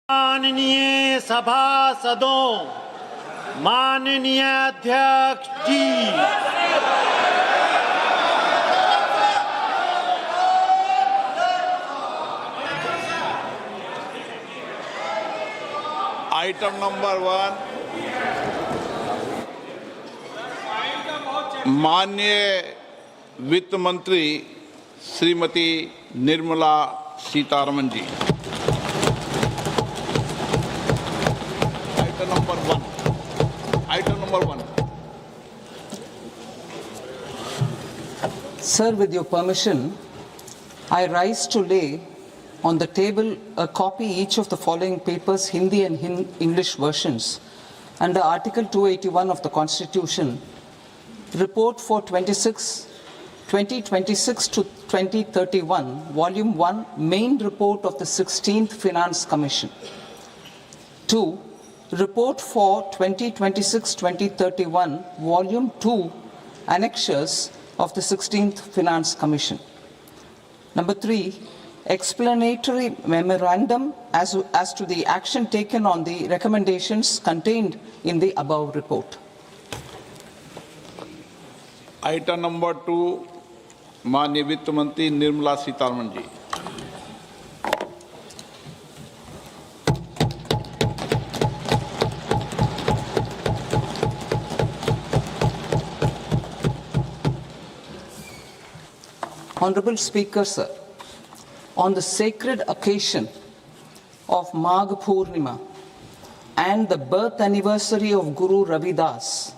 माननीय सभासदों, माननीय अध्यक्ष जी, आइटम नंबर 1, माननीय वित्त मंत्री श्रीमती निर्मला सीतारमन जी। Item number 1. Sir, with your permission, I rise to lay on the table a copy each of the following papers, Hindi and English versions, under Article 281 of the Constitution, Report for 2026 to 2031, Volume 1, Main Report of the 16th Finance Commission. 2. Report for 2026-2031, Volume 2, Annexures of the 16th Finance Commission. Number 3, explanatory memorandum as to the action taken on the recommendations contained in the above report. Item number 2, माननीय वित्त मंत्री निर्मला सीतारमन जी। Honorable Speaker, sir, on the sacred occasion of Magh Purnima and the birth anniversary of Guru Ravidas,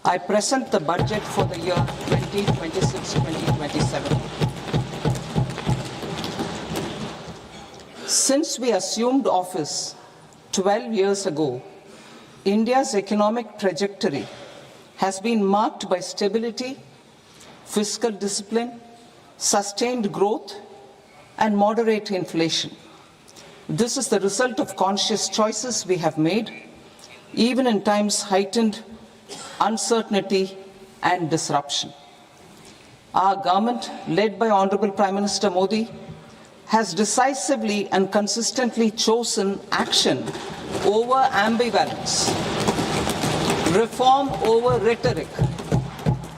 I present the budget for the year 2026-2027. Since we assumed office 12 years ago, India's economic trajectory has been marked by stability, fiscal discipline, sustained growth, and moderate inflation. This is the result of conscious choices we have made, even in times heightened uncertainty and disruption. Our government, led by Honorable Prime Minister Modi, has decisively and consistently chosen action over ambivalence, reform over rhetoric,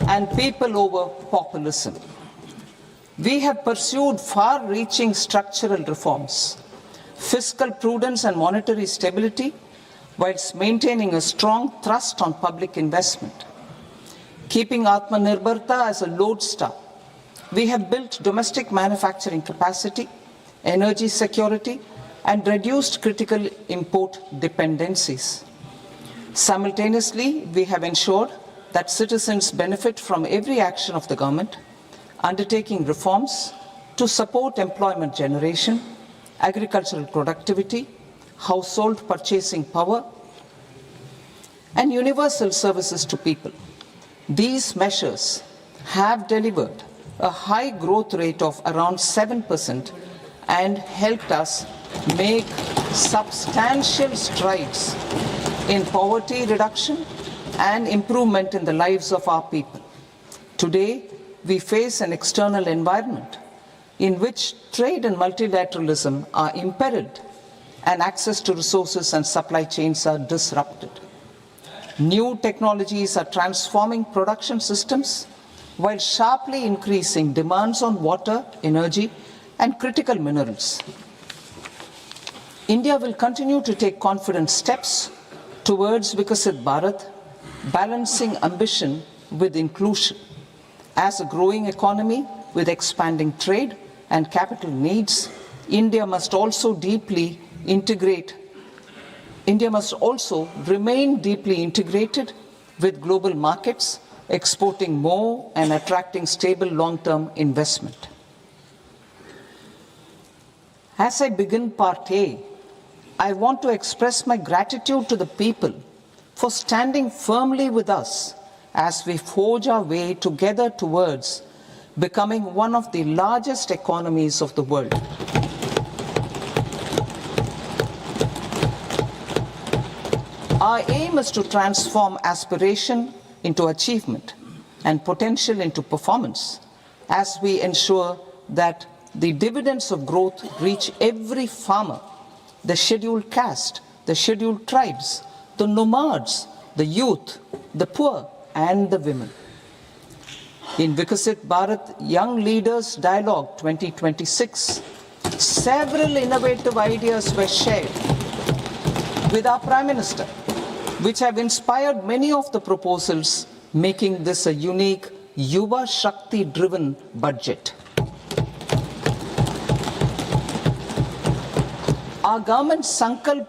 and people over populism. We have pursued far-reaching structural reforms, fiscal prudence and monetary stability, whilst maintaining a strong thrust on public investment. Keeping Atmanirbharta as a lodestar, we have built domestic manufacturing capacity, energy security, and reduced critical import dependencies. Simultaneously, we have ensured that citizens benefit from every action of the government, undertaking reforms to support employment generation, agricultural productivity, household purchasing power, and universal services to people. These measures have delivered a high growth rate of around 7% and helped us make substantial strides in poverty reduction and improvement in the lives of our people. Today, we face an external environment in which trade and multilateralism are imperiled and access to resources and supply chains are disrupted. New technologies are transforming production systems while sharply increasing demands on water, energy, and critical minerals. India will continue to take confident steps towards Vikasit Bharat, balancing ambition with inclusion. As a growing economy with expanding trade and capital needs, India must also remain deeply integrated with global markets, exporting more and attracting stable long-term investment. As I begin Part A, I want to express my gratitude to the people for standing firmly with us as we forge our way together towards becoming one of the largest economies of the world. Our aim is to transform aspiration into achievement and potential into performance as we ensure that the dividends of growth reach every farmer, the scheduled caste, the scheduled tribes, the nomads, the youth, the poor, and the women. In Vikasit Bharat Young Leaders Dialogue 2026, several innovative ideas were shared with our Prime Minister, which have inspired many of the proposals, making this a unique Yuva Shakti-driven budget. Our government's sankalp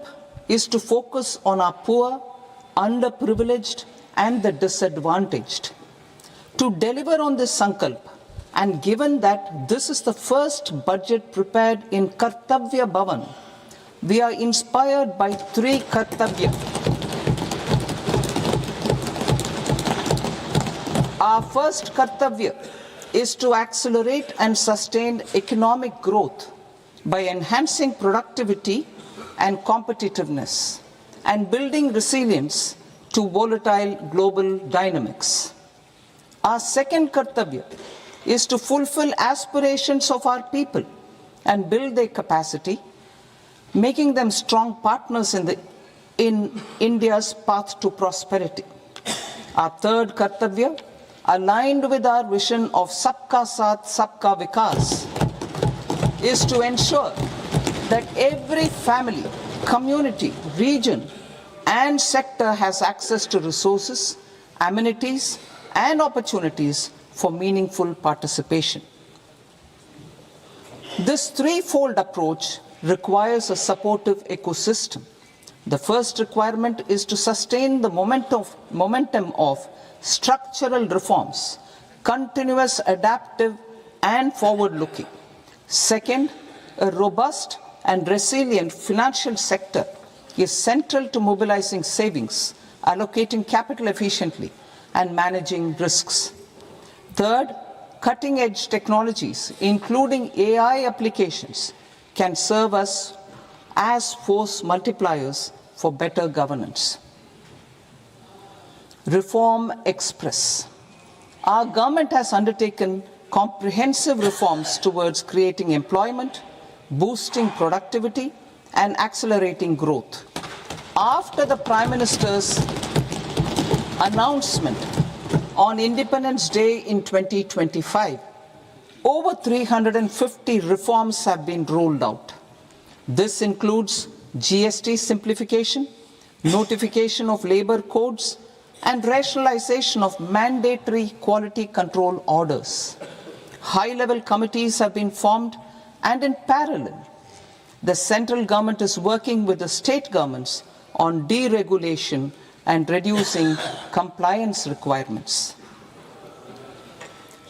is to focus on our poor, underprivileged, and the disadvantaged. To deliver on this sankalp, and given that this is the first budget prepared in Kartavya Bhavan, we are inspired by three Kartavya. Our first Kartavya is to accelerate and sustain economic growth by enhancing productivity and competitiveness and building resilience to volatile global dynamics. Our second Kartavya is to fulfill aspirations of our people and build their capacity, making them strong partners in India's path to prosperity. Our third Kartavya, aligned with our vision of Sabka Saath, Sabka Vikas, is to ensure that every family, community, region, and sector has access to resources, amenities, and opportunities for meaningful participation. This threefold approach requires a supportive ecosystem. The first requirement is to sustain the momentum of structural reforms, continuous, adaptive, and forward-looking. Second, a robust and resilient financial sector is central to mobilizing savings, allocating capital efficiently, and managing risks. Third, cutting-edge technologies, including AI applications, can serve us as force multipliers for better governance. Reform Express. Our government has undertaken comprehensive reforms towards creating employment, boosting productivity, and accelerating growth. After the Prime Minister's announcement on Independence Day in 2025, over 350 reforms have been rolled out. This includes GST simplification, notification of labor codes, and rationalization of mandatory quality control orders. High-level committees have been formed, and in parallel, the central government is working with the state governments on deregulation and reducing compliance requirements.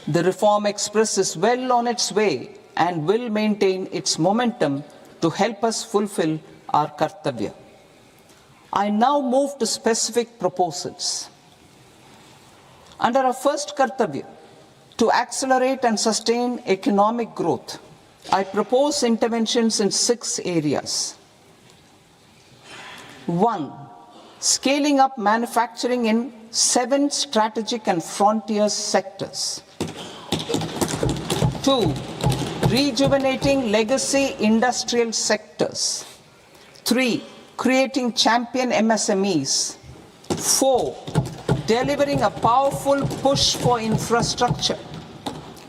The Reform Express is well on its way and will maintain its momentum to help us fulfill our Kartavya. I now move to specific proposals. Under our first Kartavya, to accelerate and sustain economic growth, I propose interventions in 6 areas. 1. Scaling up manufacturing in 7 strategic and frontier sectors. 2. Rejuvenating legacy industrial sectors. 3. Creating champion MSMEs. 4. Delivering a powerful push for infrastructure.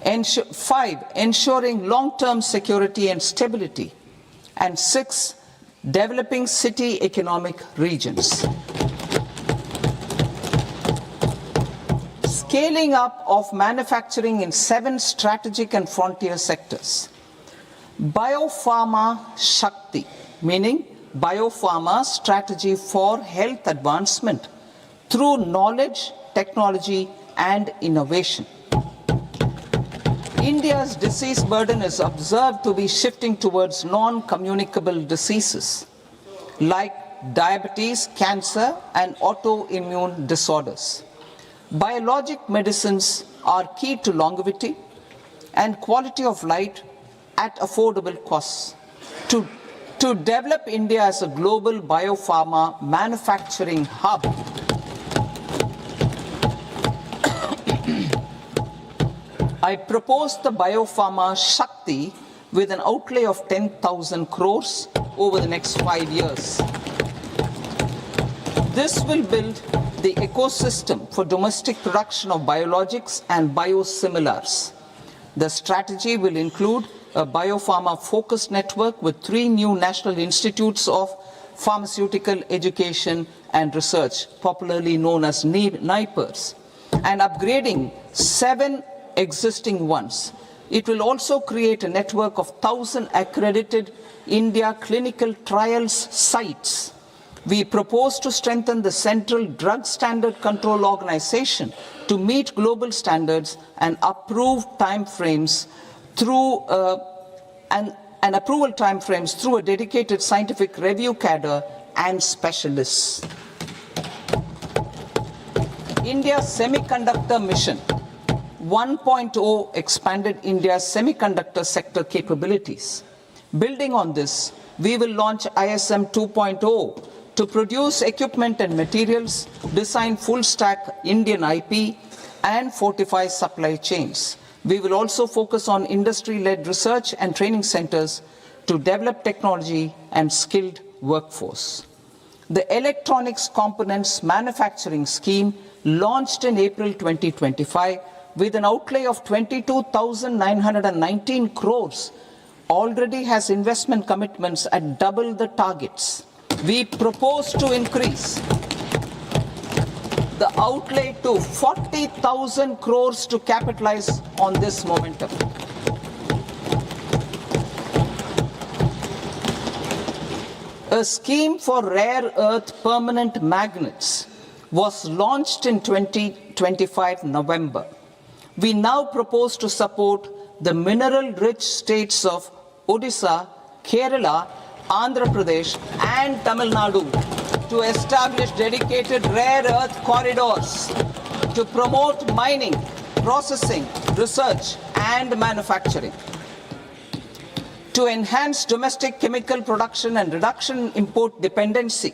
5. Ensuring long-term security and stability. And 6. Developing city economic regions. Scaling up of manufacturing in 7 strategic and frontier sectors. Biopharma Shakti, meaning biopharma strategy for health advancement through knowledge, technology, and innovation. India's disease burden is observed to be shifting towards non-communicable diseases like diabetes, cancer, and autoimmune disorders. Biologic medicines are key to longevity and quality of life at affordable costs. To develop India as a global biopharma manufacturing hub, I propose the Biopharma Shakti with an outlay of 10,000 crores over the next 5 years. This will build the ecosystem for domestic production of biologics and biosimilars. The strategy will include a biopharma-focused network with 3 new national institutes of pharmaceutical education and research, popularly known as NIPERs, and upgrading 7 existing ones. It will also create a network of 1,000 accredited India clinical trials sites. We propose to strengthen the Central Drug Standard Control Organization to meet global standards and approve timeframes through approval timeframes through a dedicated scientific review cadre and specialists. India's semiconductor mission 1.0 expanded India's semiconductor sector capabilities. Building on this, we will launch ISM 2.0 to produce equipment and materials, design full-stack Indian IP, and fortify supply chains. We will also focus on industry-led research and training centers to develop technology and skilled workforce. The Electronics Components Manufacturing Scheme, launched in April 2025 with an outlay of 22,919 crores, already has investment commitments at double the targets. We propose to increase the outlay to 40,000 crores to capitalize on this momentum. A scheme for rare earth permanent magnets was launched in 2025 November. We now propose to support the mineral-rich states of Odisha, Kerala, Andhra Pradesh and Tamil Nadu to establish dedicated rare earth corridors to promote mining, processing, research and manufacturing. To enhance domestic chemical production and reduce import dependency,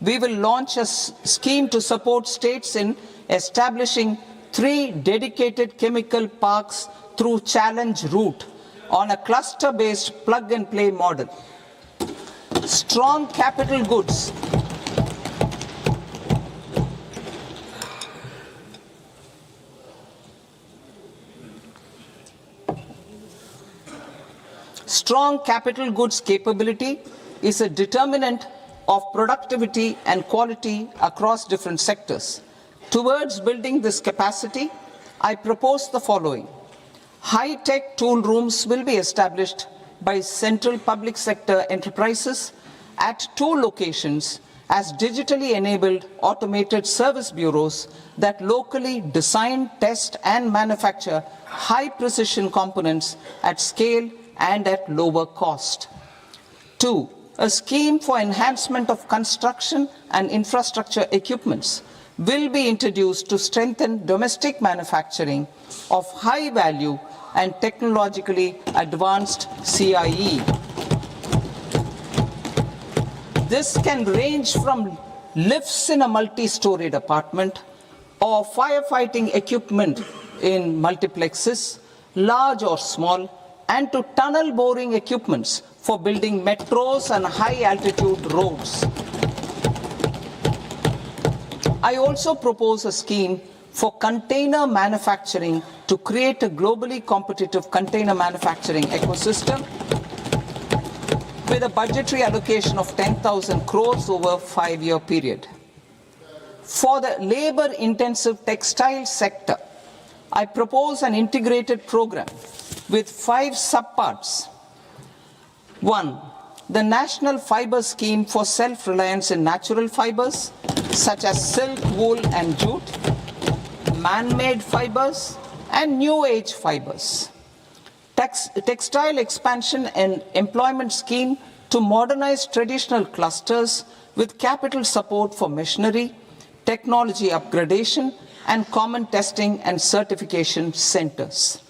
we will launch a scheme to support states in establishing 3 dedicated chemical parks through challenge route on a cluster-based plug-and-play model. Strong capital goods capability is a determinant of productivity and quality across different sectors. Towards building this capacity, I propose the following. High-tech tool rooms will be established by central public sector enterprises at 2 locations as digitally enabled automated service bureaus that locally design, test and manufacture high-precision components at scale and at lower cost. 2. A scheme for enhancement of construction and infrastructure equipments will be introduced to strengthen domestic manufacturing of high value and technologically advanced CIE. This can range from lifts in a multi-storied apartment or firefighting equipment in multiplexes, large or small, and to tunnel boring equipments for building metros and high-altitude roads. I also propose a scheme for container manufacturing to create a globally competitive container manufacturing ecosystem with a budgetary allocation of 10,000 crores over a 5-year period. For the labor-intensive textile sector, I propose an integrated program with 5 subparts. 1. The National Fiber Scheme for self-reliance in natural fibers, such as silk, wool and jute, man-made fibers and new age fibers. Textile expansion and employment scheme to modernize traditional clusters with capital support for machinery, technology upgradation and common testing and certification centers.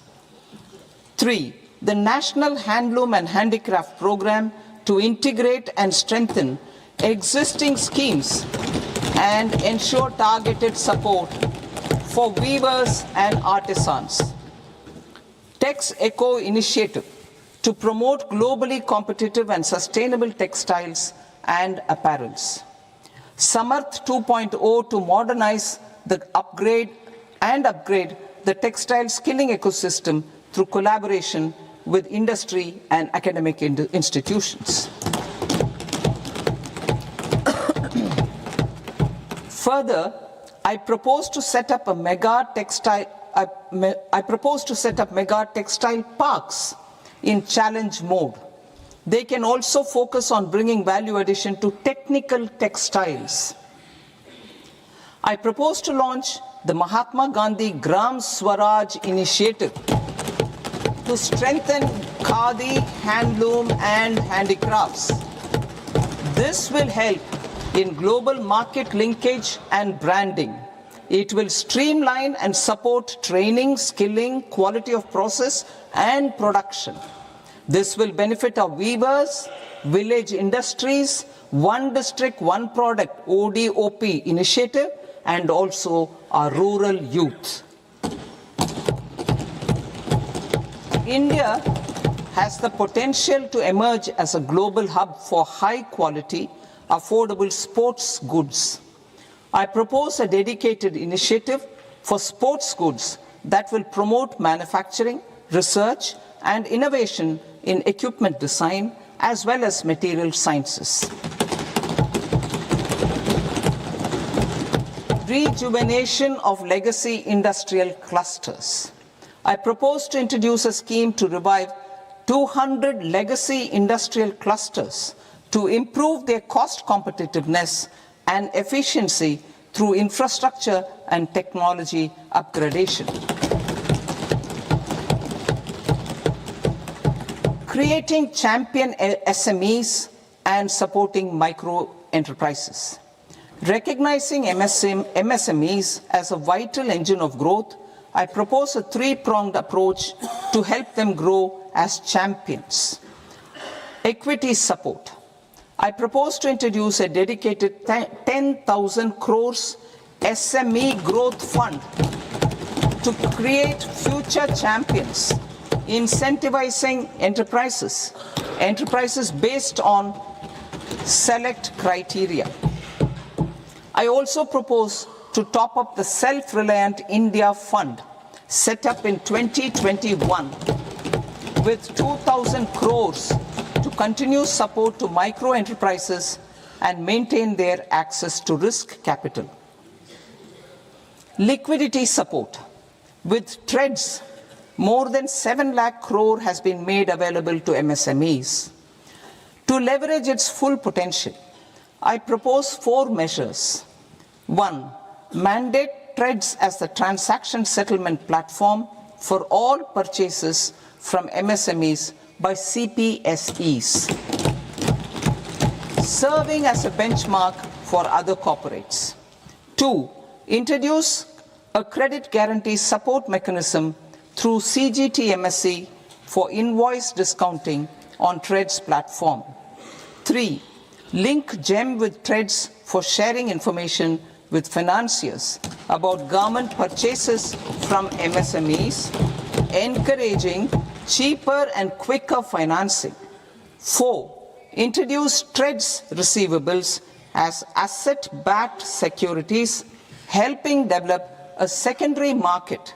3. The National Handloom and Handicraft Program to integrate and strengthen existing schemes and ensure targeted support for weavers and artisans. Tex Eco initiative to promote globally competitive and sustainable textiles and apparels. Samarth 2.0 to modernize the upgrade the textile skilling ecosystem through collaboration with industry and academic institutions. Further, I propose to set up mega textile parks in challenge mode. They can also focus on bringing value addition to technical textiles. I propose to launch the Mahatma Gandhi Gram Swaraj initiative to strengthen khadi, handloom and handicrafts. This will help in global market linkage and branding. It will streamline and support training, skilling, quality of process and production. This will benefit our weavers, village industries, one district, one product ODOP initiative and also our rural youth. India has the potential to emerge as a global hub for high quality, affordable sports goods. I propose a dedicated initiative for sports goods that will promote manufacturing, research and innovation in equipment design as well as material sciences. Rejuvenation of legacy industrial clusters. I propose to introduce a scheme to revive 200 legacy industrial clusters to improve their cost competitiveness and efficiency through infrastructure and technology upgradation. Creating champion SMEs and supporting micro enterprises. Recognizing MSMEs as a vital engine of growth, I propose a three-pronged approach to help them grow as champions. Equity support. I propose to introduce a dedicated 10,000 crores SME growth fund to create future champions, incentivizing enterprises based on select criteria. I also propose to top up the Self-Reliant India Fund set up in 2021 with 2,000 crores to continue support to micro enterprises and maintain their access to risk capital. Liquidity support. With TREDS, more than 7 lakh crore has been made available to MSMEs. To leverage its full potential, I propose 4 measures. 1. Mandate TREDS as the transaction settlement platform for all purchases from MSMEs by CPSEs, serving as a benchmark for other corporates. 2. Introduce a credit guarantee support mechanism through CGT MSE for invoice discounting on TREDS platform. 3. Link GEM with TREDS for sharing information with financiers about government purchases from MSMEs, encouraging cheaper and quicker financing. 4. Introduce TREDS receivables as asset-backed securities, helping develop a secondary market,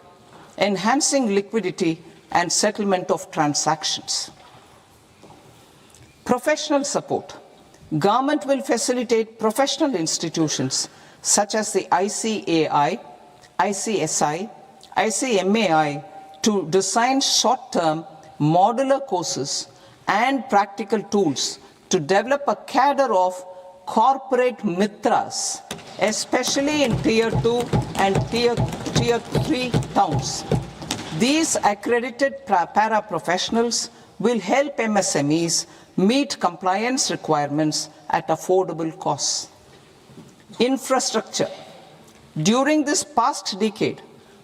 enhancing liquidity and settlement of transactions. Professional support. Government will facilitate professional institutions such as the ICAI, ICSI, ICMAI to design short-term modular courses and practical tools to develop a cadre of corporate mitras, especially in Tier 2 and Tier 3 towns. These accredited para-professionals will help MSMEs meet compliance requirements at affordable costs. Infrastructure. During this past decade,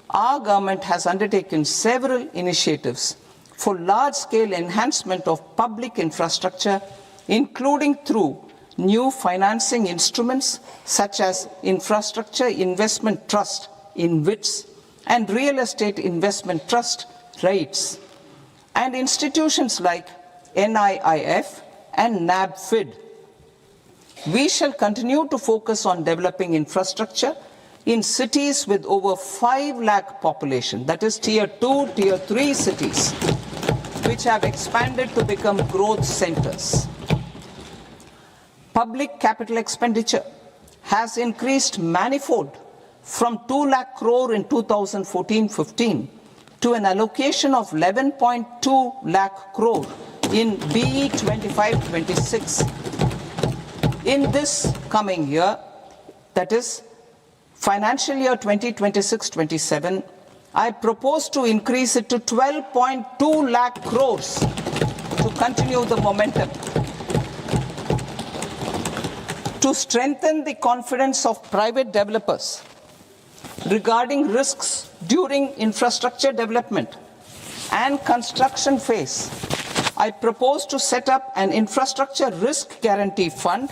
our government has undertaken several initiatives for large-scale enhancement of public infrastructure, including through new financing instruments such as Infrastructure Investment Trust (InvITs) and Real Estate Investment Trust (REITs), and institutions like NIIF, and NABFID. We shall continue to focus on developing infrastructure in cities with over 5 lakh population, that is tier 2, tier 3 cities, which have expanded to become growth centers. Public capital expenditure has increased manifold from 2 lakh crore in 2014-15 to an allocation of 11.2 lakh crore in BE 25-26. In this coming year, that is financial year 2026-27, I propose to increase it to 12.2 lakh crores to continue the momentum. To strengthen the confidence of private developers regarding risks during infrastructure development and construction phase, I propose to set up an infrastructure risk guarantee fund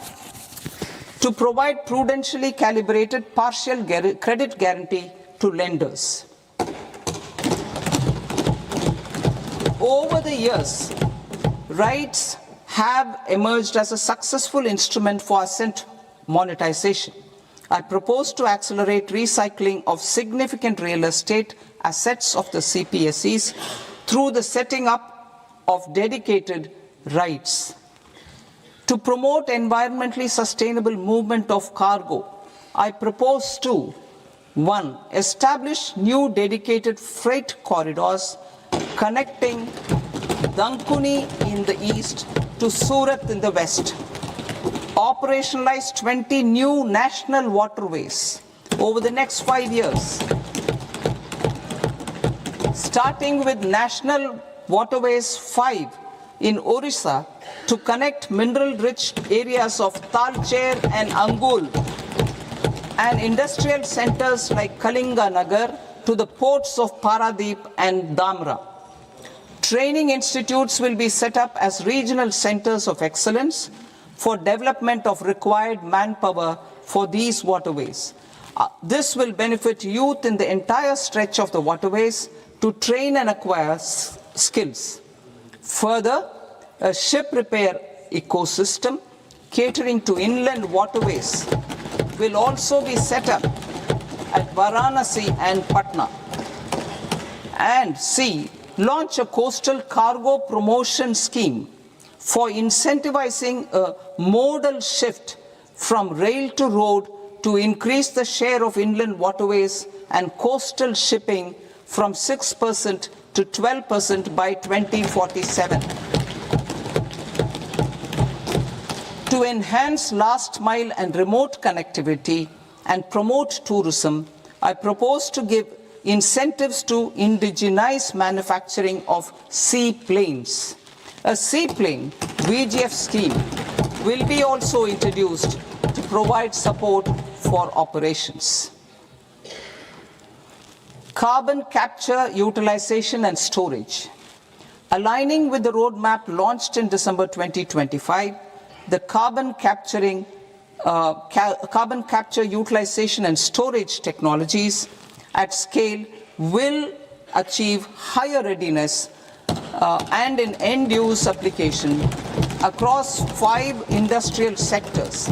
to provide prudentially calibrated partial credit guarantee to lenders. Over the years, RITES have emerged as a successful instrument for asset monetization. I propose to accelerate recycling of significant real estate assets of the CPSEs through the setting up of dedicated RITES. To promote environmentally sustainable movement of cargo, I propose to 1. Establish new dedicated freight corridors connecting Dankuni in the east to Surat in the west. Operationalize 20 new national waterways over the next 5 years, starting with National Waterways 5 in Orissa to connect mineral-rich areas of Talcher and Angul and industrial centers like Kalinga Nagar to the ports of Paradeep and Dhamra. Training institutes will be set up as regional centers of excellence for development of required manpower for these waterways. This will benefit youth in the entire stretch of the waterways to train and acquire skills. Further, a ship repair ecosystem catering to inland waterways will also be set up at Varanasi and Patna. And C, launch a coastal cargo promotion scheme for incentivizing a modal shift from rail to road to increase the share of inland waterways and coastal shipping from 6% to 12% by 2047. To enhance last mile and remote connectivity and promote tourism, I propose to give incentives to indigenize manufacturing of seaplanes. A seaplane VGF scheme will be also introduced to provide support for operations. Carbon capture, utilization and storage. Aligning with the roadmap launched in December 2025, the carbon capture, utilization and storage technologies at scale will achieve higher readiness and in end-use application across 5 industrial sectors,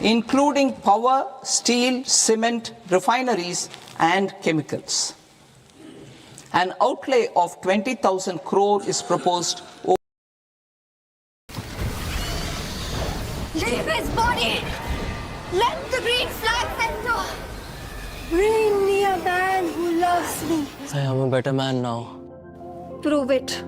including power, steel, cement, refineries, and chemicals. An outlay of 20,000 crore is proposed. Leave his body! Let the green flags enter! Bring me a man who loves me. I am a better man now. Prove it.